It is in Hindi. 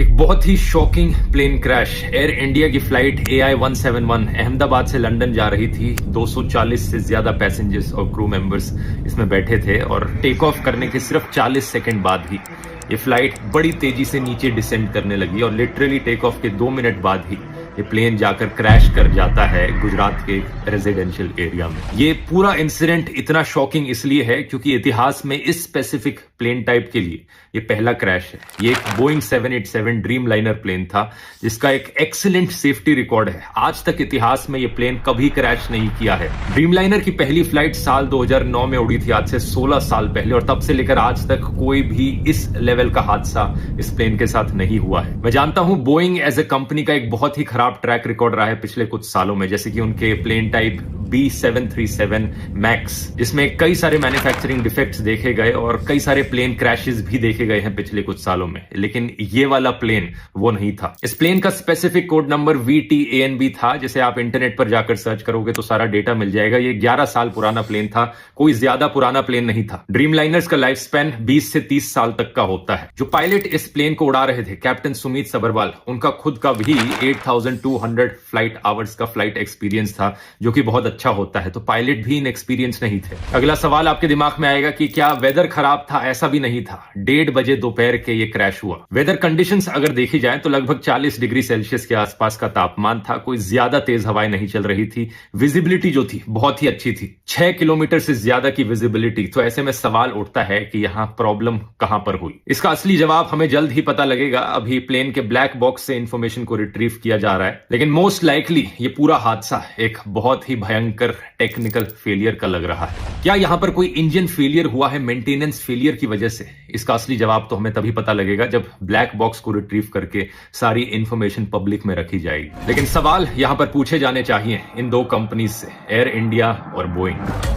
एक बहुत ही shocking plane crash. Air India की फ्लाइट AI 171 अहमदाबाद से लंदन जा रही थी। 240 से ज्यादा पैसेंजर्स और क्रू मेंबर्स इसमें बैठे थे और टेक ऑफ करने के सिर्फ 40 सेकंड बाद ही ये फ्लाइट बड़ी तेजी से नीचे डिसेंड करने लगी और लिटरली टेक ऑफ के 2 मिनट बाद ही ये प्लेन जाकर क्रैश कर जाता है गुजरात के रेजिडेंशियल एरिया में। ये पूरा इंसिडेंट इतना शॉकिंग इसलिए है क्योंकि इतिहास में इस स्पेसिफिक प्लेन टाइप के लिए ये पहला क्रैश है। ये एक बोइंग 787 ड्रीम लाइनर प्लेन था जिसका एक एक्सीलेंट सेफ्टी रिकॉर्ड है। आज तक इतिहास में ये प्लेन कभी क्रैश नहीं किया है। ड्रीम लाइनर की पहली फ्लाइट साल 2009 में उड़ी थी, आज से 16 साल पहले, और तब से लेकर आज तक कोई भी इस लेवल का हादसा इस प्लेन के साथ नहीं हुआ है। मैं जानता हूं बोइंग एज ए कंपनी का एक बहुत ही खराब ट्रैक रिकॉर्ड रहा है पिछले कुछ सालों में, जैसे कि उनके प्लेन टाइप B737 मैक्स जिसमें कई सारे मैन्युफैक्चरिंग डिफेक्ट्स देखे गए और कई सारे प्लेन क्रैशेस भी देखे गए हैं पिछले कुछ सालों में, लेकिन ये वाला प्लेन वो नहीं था। इस प्लेन का स्पेसिफिक कोड नंबर VTANB था, जिसे आप इंटरनेट पर जाकर सर्च करोगे तो सारा डेटा मिल जाएगा। ये 11 साल पुराना प्लेन था, कोई ज्यादा पुराना प्लेन नहीं था। ड्रीम लाइनर्स का लाइफ स्पैन 20 से 30 साल तक का होता है। जो पायलट इस प्लेन को उड़ा रहे थे, कैप्टन सुमित सबरवाल, उनका खुद का भी 8200 फ्लाइट आवर्स का फ्लाइट एक्सपीरियंस था, जो कि बहुत अच्छा होता है। तो पायलट भी इनएक्सपीरियंस नहीं थे। अगला सवाल आपके दिमाग में आएगा कि क्या वेदर खराब था? ऐसा भी नहीं था। 1:30 बजे दोपहर के ये क्रैश हुआ। वेदर कंडीशंस अगर देखी जाए तो लगभग 40 डिग्री सेल्सियस के आसपास का तापमान था। कोई ज्यादा तेज हवाएं नहीं चल रही थी। विजिबिलिटी जो थी बहुत ही अच्छी थी, 6 किलोमीटर से ज्यादा की विजिबिलिटी। तो ऐसे में सवाल उठता है कि यहां प्रॉब्लम कहां पर हुई। इसका असली जवाब हमें जल्द ही पता लगेगा। अभी प्लेन के ब्लैक बॉक्स से इंफॉर्मेशन को रिट्रीव किया जा रहा है, लेकिन मोस्ट लाइकली ये पूरा हादसा एक बहुत ही भयंकर टेक्निकल फेलियर का लग रहा है। क्या यहां पर कोई इंजन फेलियर हुआ है मेंटेनेंस फेलियर की वजह से? इसका असली जवाब तो हमें तभी पता लगेगा जब ब्लैक बॉक्स को रिट्रीव करके सारी इंफॉर्मेशन पब्लिक में रखी जाएगी। लेकिन सवाल यहां पर पूछे जाने चाहिए इन दो कंपनीज से, एयर इंडिया और बोइंग।